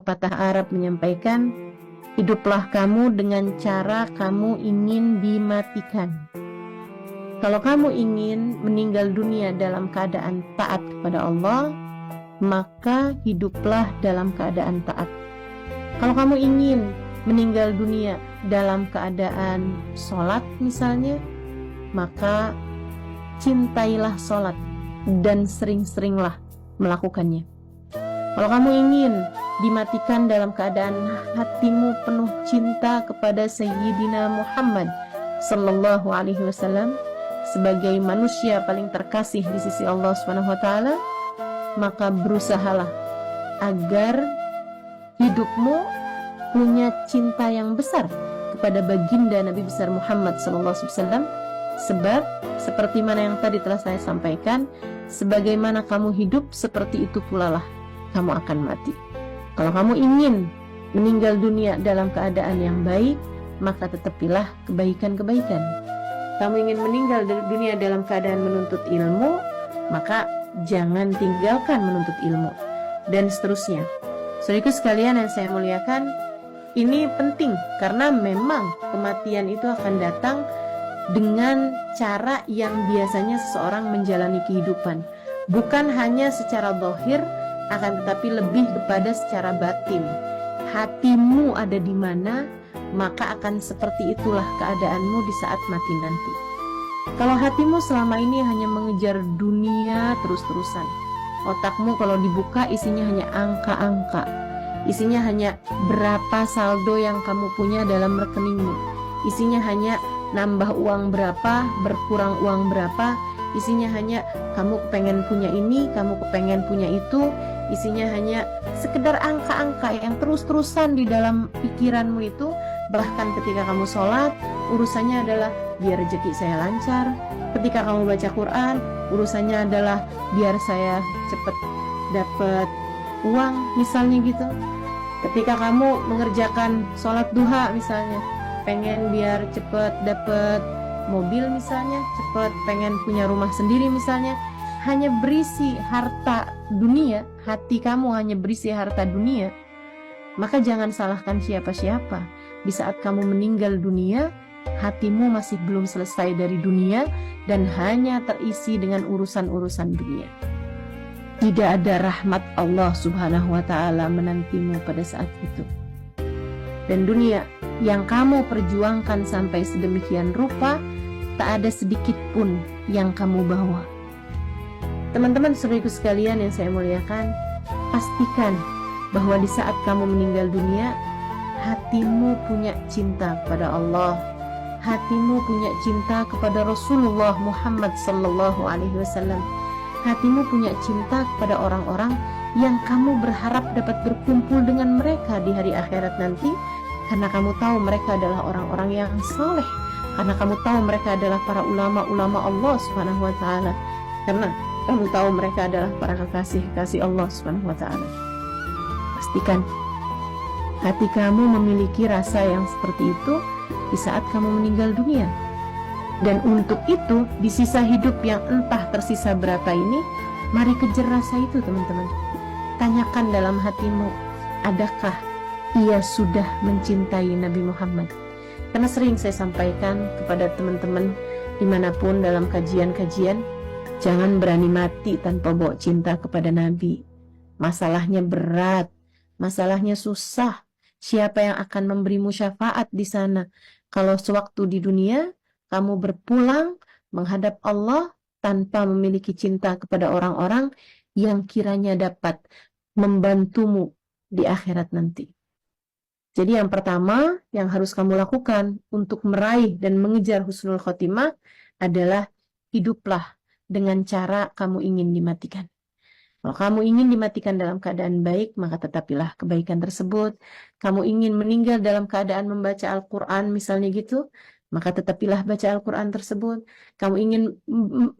pepatah Arab menyampaikan, hiduplah kamu dengan cara kamu ingin dimatikan. Kalau kamu ingin meninggal dunia dalam keadaan taat kepada Allah, maka hiduplah dalam keadaan taat. Kalau kamu ingin meninggal dunia dalam keadaan sholat misalnya, maka cintailah sholat dan sering-seringlah melakukannya. Kalau kamu ingin dimatikan dalam keadaan hatimu penuh cinta kepada Sayyidina Muhammad sallallahu alaihi wasallam sebagai manusia paling terkasih di sisi Allah Subhanahu wa taala, maka berusahalah agar hidupmu punya cinta yang besar kepada baginda Nabi besar Muhammad sallallahu alaihi wasallam, sebab seperti mana yang tadi telah saya sampaikan, sebagaimana kamu hidup seperti itu pula lah kamu akan mati. Kalau kamu ingin meninggal dunia dalam keadaan yang baik, maka tetapilah kebaikan-kebaikan. Kamu ingin meninggal dunia dalam keadaan menuntut ilmu, maka jangan tinggalkan menuntut ilmu, dan seterusnya. Saudaraku sekalian yang saya muliakan, ini penting karena memang kematian itu akan datang dengan cara yang biasanya seseorang menjalani kehidupan, bukan hanya secara zahir, akan tetapi lebih kepada secara batin. Hatimu ada di mana, maka akan seperti itulah keadaanmu di saat mati nanti. Kalau hatimu selama ini hanya mengejar dunia terus-terusan, otakmu kalau dibuka isinya hanya angka-angka, isinya hanya berapa saldo yang kamu punya dalam rekeningmu, isinya hanya nambah uang berapa, berkurang uang berapa, isinya hanya kamu kepengen punya ini, kamu kepengen punya itu, isinya hanya sekedar angka-angka yang terus-terusan di dalam pikiranmu itu. Bahkan ketika kamu sholat, urusannya adalah biar rezeki saya lancar. Ketika kamu baca Quran, urusannya adalah biar saya cepat dapat uang misalnya gitu. Ketika kamu mengerjakan sholat duha misalnya, pengen biar cepat dapat mobil misalnya, cepat pengen punya rumah sendiri misalnya, hanya berisi harta dunia, hati kamu hanya berisi harta dunia, maka jangan salahkan siapa-siapa. Di saat kamu meninggal dunia, hatimu masih belum selesai dari dunia dan hanya terisi dengan urusan-urusan dunia. Tidak ada rahmat Allah Subhanahu wa ta'ala menantimu pada saat itu. Dan dunia yang kamu perjuangkan sampai sedemikian rupa, tak ada sedikit pun yang kamu bawa. Teman-teman saudaraku sekalian yang saya muliakan, pastikan bahwa di saat kamu meninggal dunia, hatimu punya cinta kepada Allah, hatimu punya cinta kepada Rasulullah Muhammad sallallahu alaihi wasallam, hatimu punya cinta kepada orang-orang yang kamu berharap dapat berkumpul dengan mereka di hari akhirat nanti, karena kamu tahu mereka adalah orang-orang yang saleh, karena kamu tahu mereka adalah para ulama-ulama Allah Subhanahu wa taala, karena kamu tahu mereka adalah para kekasih-kekasih Allah Subhanahu wa taala. Pastikan hati kamu memiliki rasa yang seperti itu di saat kamu meninggal dunia. Dan untuk itu, di sisa hidup yang entah tersisa berapa ini, mari kejar rasa itu teman-teman. Tanyakan dalam hatimu, adakah ia sudah mencintai Nabi Muhammad? Karena sering saya sampaikan kepada teman-teman dimanapun dalam kajian-kajian, jangan berani mati tanpa bawa cinta kepada Nabi. Masalahnya berat, masalahnya susah. Siapa yang akan memberimu syafaat di sana? Kalau sewaktu di dunia kamu berpulang menghadap Allah tanpa memiliki cinta kepada orang-orang yang kiranya dapat membantumu di akhirat nanti. Jadi yang pertama yang harus kamu lakukan untuk meraih dan mengejar husnul khotimah adalah hiduplah dengan cara kamu ingin dimatikan. Kalau kamu ingin dimatikan dalam keadaan baik, maka tetapilah kebaikan tersebut. Kamu ingin meninggal dalam keadaan membaca Al-Quran misalnya gitu, maka tetapilah baca Al-Quran tersebut. Kamu ingin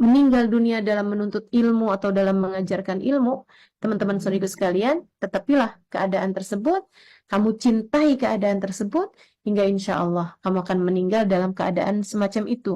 meninggal dunia dalam menuntut ilmu atau dalam mengajarkan ilmu, teman-teman saudaraku sekalian, tetapilah keadaan tersebut. Kamu cintai keadaan tersebut, hingga insya Allah kamu akan meninggal dalam keadaan semacam itu.